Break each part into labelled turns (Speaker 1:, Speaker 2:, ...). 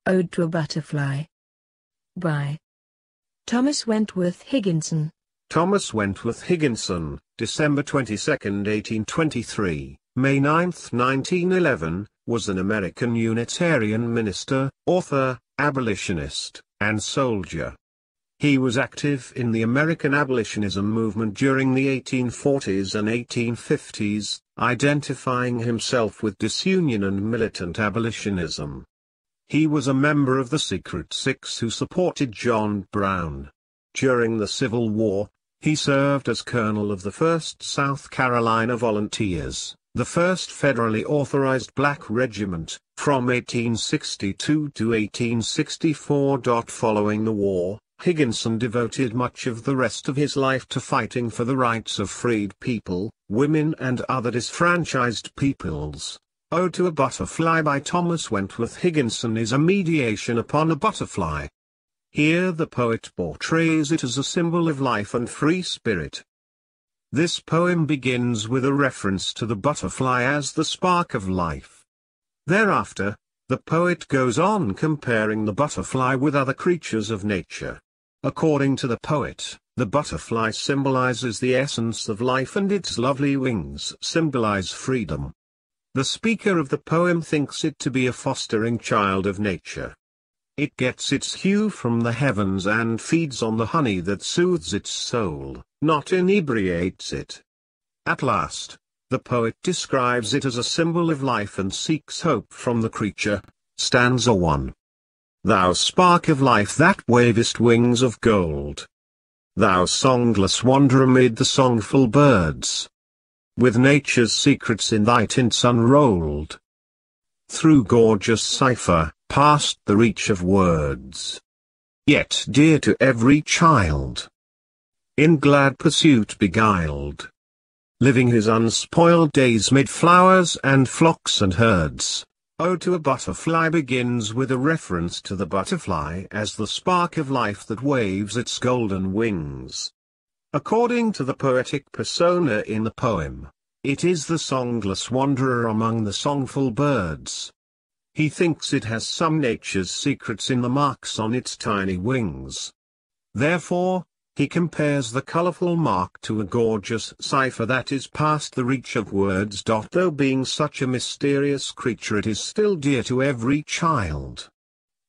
Speaker 1: Ode to a Butterfly. By Thomas Wentworth Higginson.
Speaker 2: Thomas Wentworth Higginson, December 22, 1823, May 9, 1911, was an American Unitarian minister, author, abolitionist, and soldier. He was active in the American abolitionism movement during the 1840s and 1850s, identifying himself with disunion and militant abolitionism. He was a member of the Secret Six who supported John Brown. During the Civil War, he served as colonel of the 1st South Carolina Volunteers, the first federally authorized black regiment, from 1862 to 1864. Following the war, Higginson devoted much of the rest of his life to fighting for the rights of freed people, women and other disfranchised peoples. Ode to a Butterfly by Thomas Wentworth Higginson is a meditation upon a butterfly. Here the poet portrays it as a symbol of life and free spirit. This poem begins with a reference to the butterfly as the spark of life. Thereafter, the poet goes on comparing the butterfly with other creatures of nature. According to the poet, the butterfly symbolizes the essence of life and its lovely wings symbolize freedom. The speaker of the poem thinks it to be a fostering child of nature. It gets its hue from the heavens and feeds on the honey that soothes its soul, not inebriates it. At last, the poet describes it as a symbol of life and seeks hope from the creature. Stanza 1. Thou spark of life that wavest wings of gold. Thou songless wanderer amid the songful birds. With nature's secrets in thy tints unrolled. Through gorgeous cipher, past the reach of words. Yet dear to every child. In glad pursuit beguiled. Living his unspoiled days mid flowers and flocks and herds. Ode to a Butterfly begins with a reference to the butterfly as the spark of life that waves its golden wings. According to the poetic persona in the poem, it is the songless wanderer among the songful birds. He thinks it has some nature's secrets in the marks on its tiny wings. Therefore, he compares the colorful mark to a gorgeous cipher that is past the reach of words. Though being such a mysterious creature, it is still dear to every child.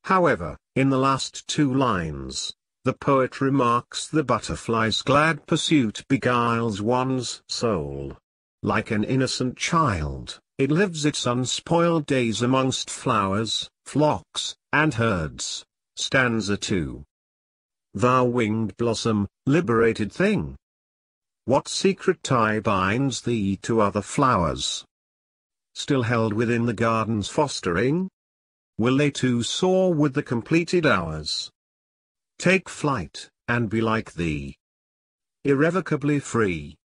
Speaker 2: However, in the last two lines, the poet remarks the butterfly's glad pursuit beguiles one's soul. Like an innocent child, it lives its unspoiled days amongst flowers, flocks, and herds. Stanza 2. Thou winged blossom, liberated thing! What secret tie binds thee to other flowers? Still held within the garden's fostering? Will they too soar with the completed hours? Take flight, and be like thee. Irrevocably free.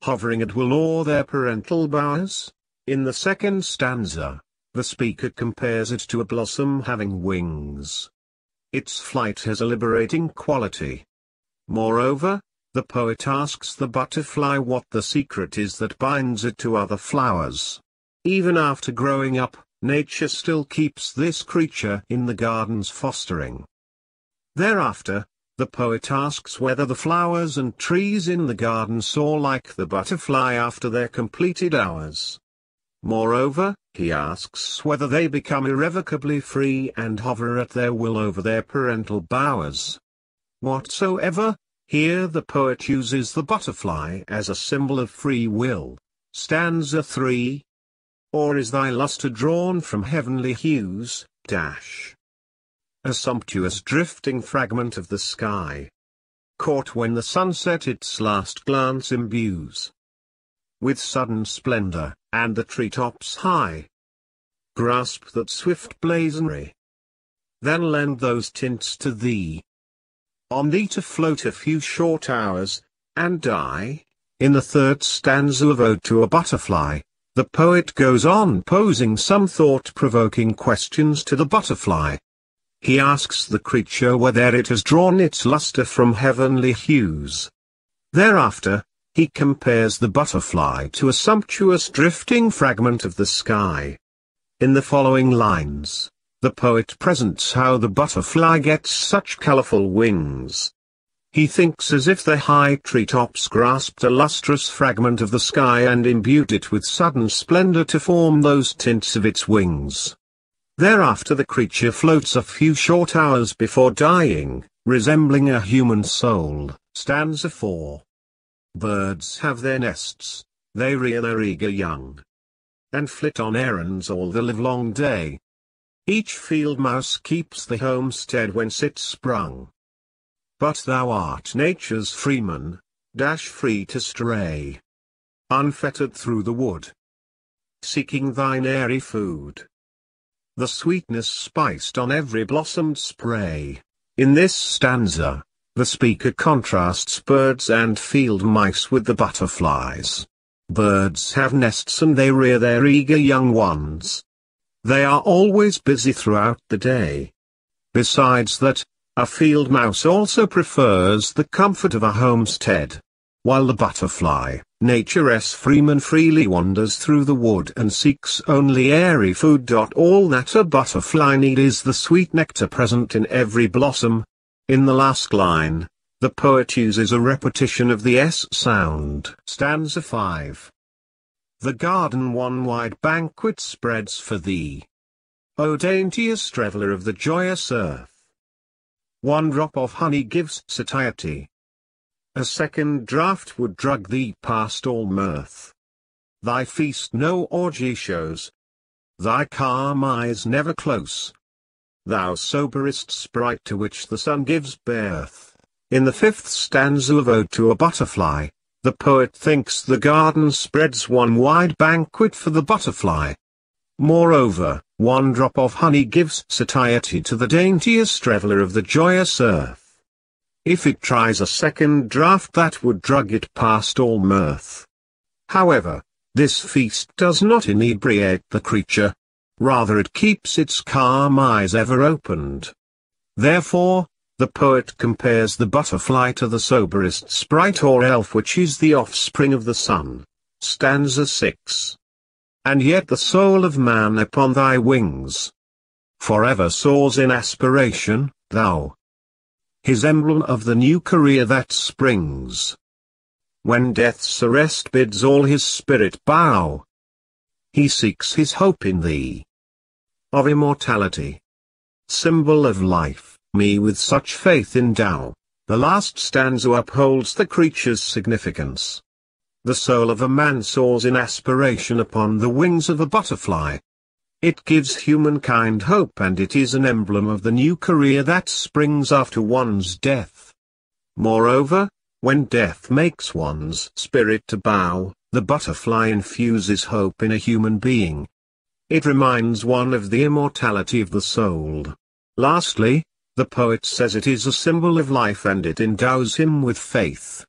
Speaker 2: Hovering at will o'er their parental bowers? In the second stanza, the speaker compares it to a blossom having wings. Its flight has a liberating quality. Moreover, the poet asks the butterfly what the secret is that binds it to other flowers. Even after growing up, nature still keeps this creature in the garden's fostering. Thereafter, the poet asks whether the flowers and trees in the garden soar like the butterfly after their completed hours. Moreover, he asks whether they become irrevocably free and hover at their will over their parental bowers. Whatsoever, here the poet uses the butterfly as a symbol of free will. Stanza 3. Or is thy lustre drawn from heavenly hues, a sumptuous drifting fragment of the sky, caught when the sunset its last glance imbues with sudden splendor, and the treetops high grasp that swift blazonry. Then lend those tints to thee, on thee to float a few short hours, and die. In the third stanza of Ode to a Butterfly, the poet goes on posing some thought-provoking questions to the butterfly. He asks the creature whether it has drawn its luster from heavenly hues. Thereafter, he compares the butterfly to a sumptuous drifting fragment of the sky. In the following lines, the poet presents how the butterfly gets such colorful wings. He thinks as if the high treetops grasped a lustrous fragment of the sky and imbued it with sudden splendor to form those tints of its wings. Thereafter the creature floats a few short hours before dying, resembling a human soul. Stanza 4. Birds have their nests, they rear their eager young, and flit on errands all the livelong day. Each field mouse keeps the homestead whence it sprung. But thou art nature's freeman, free to stray, unfettered through the wood, seeking thine airy food, the sweetness spiced on every blossomed spray. In this stanza, the speaker contrasts birds and field mice with the butterflies. Birds have nests and they rear their eager young ones. They are always busy throughout the day. Besides that, a field mouse also prefers the comfort of a homestead, while the butterfly, nature's freeman, freely wanders through the wood and seeks only airy food. All that a butterfly need is the sweet nectar present in every blossom. In the last line, the poet uses a repetition of the S sound. Stanza 5. The garden one wide banquet spreads for thee, O daintiest reveler of the joyous earth. One drop of honey gives satiety, a second draught would drug thee past all mirth. Thy feast no orgy shows, thy calm eyes never close, thou soberest sprite to which the sun gives birth. In the 5th stanza of Ode to a Butterfly, the poet thinks the garden spreads one wide banquet for the butterfly. Moreover, one drop of honey gives satiety to the daintiest reveler of the joyous earth. If it tries a second draught, that would drug it past all mirth. However, this feast does not inebriate the creature. Rather it keeps its calm eyes ever opened. Therefore, the poet compares the butterfly to the soberest sprite or elf, which is the offspring of the sun. Stanza 6. And yet the soul of man upon thy wings forever soars in aspiration, thou, his emblem of the new career that springs. When death's arrest bids all his spirit bow, he seeks his hope in thee, of immortality. Symbol of life, me with such faith endow. The last stanza upholds the creature's significance. The soul of a man soars in aspiration upon the wings of a butterfly. It gives humankind hope, and it is an emblem of the new career that springs after one's death. Moreover, when death makes one's spirit to bow, the butterfly infuses hope in a human being. It reminds one of the immortality of the soul. Lastly, the poet says it is a symbol of life and it endows him with faith.